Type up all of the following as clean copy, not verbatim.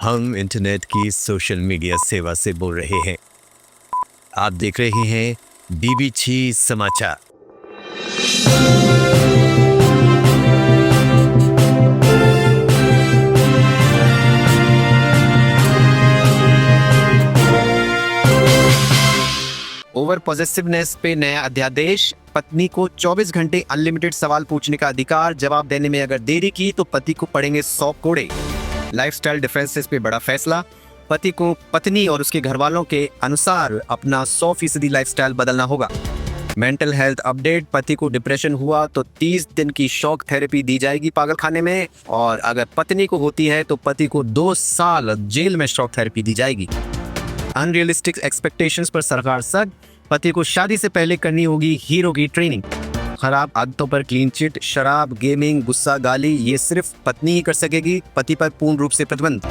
हम इंटरनेट की social media सेवा से बोल रहे हैं। आप देख रहे हैं बीबीची समाचार। ओवर पॉसेसिवनेस पे नया अध्यादेश। पत्नी को 24 घंटे अनलिमिटेड सवाल पूछने का अधिकार। जवाब देने में अगर देरी की तो पति को पड़ेंगे 100 कोड़े। लाइफस्टाइल डिफरेंसेस पे बड़ा फैसला। पति को पत्नी और उसके घर वालों के अनुसार अपना 100% लाइफस्टाइल बदलना होगा। Mental health update. पति को डिप्रेशन हुआ तो 30 दिन की शॉक थेरेपी दी जाएगी पागलखाने में, और अगर पत्नी को होती है तो पति को 2 साल जेल में शॉक थेरेपी दी जाएगी। अनरियलिस्टिक एक्सपेक्टेशंस पर सरकार सख्त। पति को शादी से पहले करनी होगी हीरो की ट्रेनिंग। खराब आदतों पर क्लीन चिट। शराब, गेमिंग, गुस्सा, गाली ये सिर्फ पत्नी ही कर सकेगी। पति पर पूर्ण रूप से प्रतिबंध।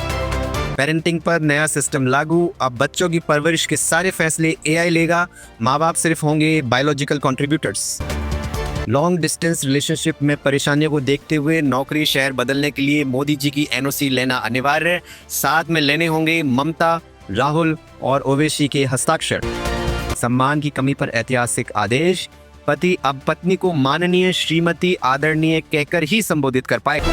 पेरेंटिंग पर नया सिस्टम लागू। अब बच्चों की परवरिश के सारे फैसले एआई लेगा। माँ बाप सिर्फ होंगे biological contributors. Long distance relationship में परेशानियों को देखते हुए नौकरी शहर बदलने के लिए मोदी जी की एनओसी लेना अनिवार्य। साथ में लेने होंगे ममता, राहुल और ओवैसी के हस्ताक्षर। सम्मान की कमी पर ऐतिहासिक आदेश। पति अब पत्नी को माननीय, श्रीमती, आदरणीय कहकर ही संबोधित कर पाएगा।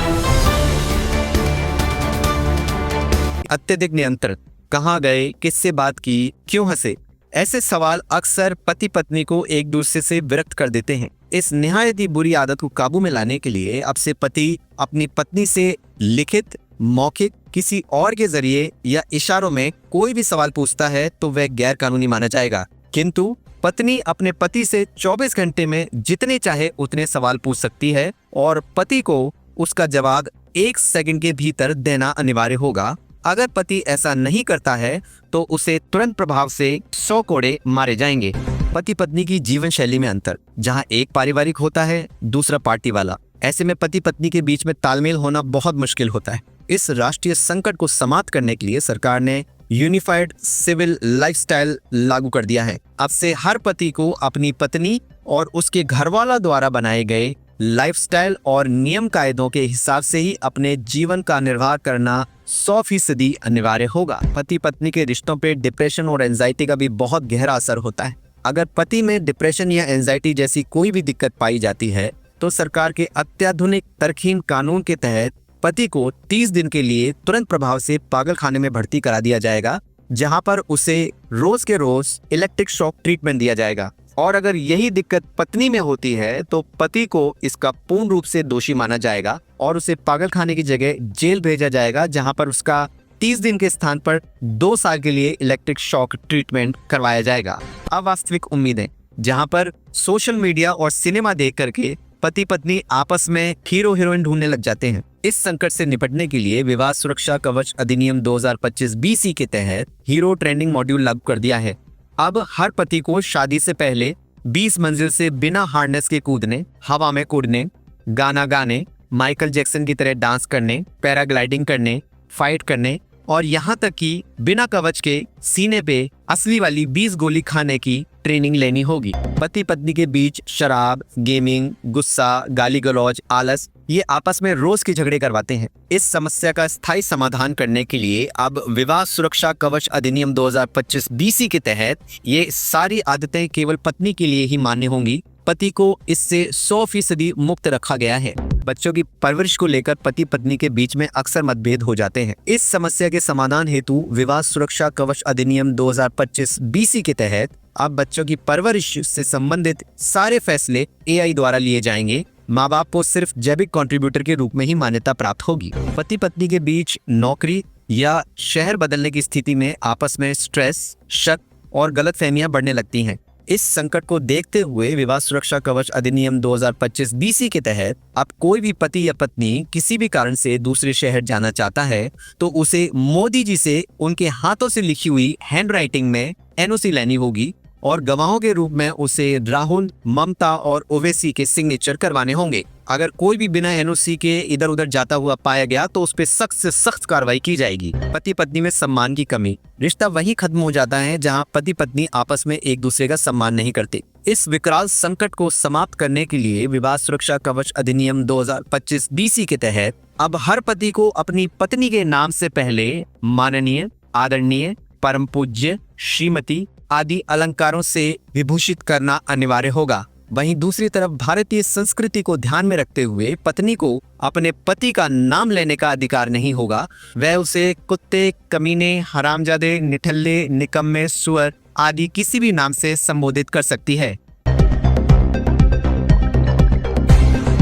अत्यधिक नियंत्रण। कहाँ गए, किससे बात की, क्यों हंसे, ऐसे सवाल अक्सर पति पत्नी को एक दूसरे से विरक्त कर देते हैं। इस निहायत ही बुरी आदत को काबू में लाने के लिए अब से पति अपनी पत्नी से लिखित, मौखिक, किसी और के जरिए या इशारों में कोई भी सवाल पूछता है तो वह गैर कानूनी माना जाएगा। किंतु पत्नी अपने पति से 24 घंटे में जितने चाहे उतने सवाल पूछ सकती है और पति को उसका जवाब 1 सेकंड के भीतर देना अनिवार्य होगा। अगर पति ऐसा नहीं करता है तो उसे तुरंत प्रभाव से 100 कोड़े मारे जाएंगे। पति पत्नी की जीवन शैली में अंतर। जहां एक पारिवारिक होता है, दूसरा पार्टी वाला। ऐसे में पति पत्नी के बीच में तालमेल होना बहुत मुश्किल होता है। इस राष्ट्रीय संकट को समाप्त करने के लिए सरकार ने यूनिफाइड सिविल लाइफस्टाइल लागू कर दिया है। अब से हर पति को अपनी पत्नी और उसके घरवाला द्वारा बनाए गए लाइफस्टाइल और नियम कायदों के हिसाब से ही अपने जीवन का निर्वाह करना 100% अनिवार्य होगा। पति पत्नी के रिश्तों पे डिप्रेशन और एंजाइटी का भी बहुत गहरा असर होता है। अगर पति में डिप्रेशन या एंजाइटी जैसी कोई भी दिक्कत पाई जाती है तो सरकार के अत्याधुनिक तरकीन कानून के तहत पति को 30 दिन के लिए तुरंत प्रभाव से पागलखाने में भर्ती करा दिया जाएगा, जहां पर उसे रोज के रोज इलेक्ट्रिक शॉक ट्रीटमेंट दिया जाएगा। और अगर यही दिक्कत पत्नी में होती है तो पति को इसका पूर्ण रूप से दोषी माना जाएगा और उसे पागलखाने की जगह जेल भेजा जाएगा, जहां पर उसका 30 दिन के स्थान पर 2 साल के लिए इलेक्ट्रिक शॉक ट्रीटमेंट करवाया जाएगा। अवास्तविक उम्मीदें। जहां पर सोशल मीडिया और सिनेमा देख करके पति पत्नी आपस में हीरो हीरोइन ढूंढने लग जाते हैं। इस संकट से निपटने के लिए विवाह सुरक्षा कवच अधिनियम 2025 BC के तहत हीरो ट्रेंडिंग मॉड्यूल लागू कर दिया है। अब हर पति को शादी से पहले 20 मंजिल से बिना हार्नेस के कूदने, हवा में कूदने, गाना गाने, माइकल जैक्सन की तरह डांस करने, पैराग्लाइडिंग करने, फाइट करने और यहाँ तक कि बिना कवच के सीने पे असली वाली 20 गोली खाने की ट्रेनिंग लेनी होगी। पति पत्नी के बीच शराब, गेमिंग, गुस्सा, गाली गलौज, आलस ये आपस में रोज के झगड़े करवाते हैं। इस समस्या का स्थायी समाधान करने के लिए अब विवाह सुरक्षा कवच अधिनियम 2025 BC के तहत ये सारी आदतें केवल पत्नी के लिए ही मान्य होंगी। पति को इससे 100% मुक्त रखा गया है। बच्चों की परवरिश को लेकर पति पत्नी के बीच में अक्सर मतभेद हो जाते हैं। इस समस्या के समाधान हेतु विवाह सुरक्षा कवच अधिनियम 2025 BC के तहत अब बच्चों की परवरिश से संबंधित सारे फैसले एआई द्वारा लिए जाएंगे। माँ बाप को सिर्फ जैविक कंट्रीब्यूटर के रूप में ही मान्यता प्राप्त होगी। पति पत्नी के बीच नौकरी या शहर बदलने की स्थिति में आपस में स्ट्रेस, शक और गलतफहमियां बढ़ने लगती हैं। इस संकट को देखते हुए विवाह सुरक्षा कवच अधिनियम 2025 BC के तहत अब कोई भी पति या पत्नी किसी भी कारण से दूसरे शहर जाना चाहता है तो उसे मोदी जी से उनके हाथों से लिखी हुई हैंडराइटिंग में एनओसी लेनी होगी और गवाहों के रूप में उसे राहुल, ममता और ओवैसी के सिग्नेचर करवाने होंगे। अगर कोई भी बिना एनओसी के इधर उधर जाता हुआ पाया गया तो उस पर सख्त से सख्त कार्रवाई की जाएगी। पति पत्नी में सम्मान की कमी। रिश्ता वहीं खत्म हो जाता है जहां पति पत्नी आपस में एक दूसरे का सम्मान नहीं करते। इस विकराल संकट को समाप्त करने के लिए विवाह सुरक्षा कवच अधिनियम 2025 BC के तहत अब हर पति को अपनी पत्नी के नाम से पहले माननीय, आदरणीय, परम पूज्य, श्रीमती आदि अलंकारों से विभूषित करना अनिवार्य होगा। वहीं दूसरी तरफ भारतीय संस्कृति को ध्यान में रखते हुए पत्नी को अपने पति का नाम लेने का अधिकार नहीं होगा। वह उसे कुत्ते, कमीने, हरामजादे, निठल्ले, निकम्मे, सुअर आदि किसी भी नाम से संबोधित कर सकती है।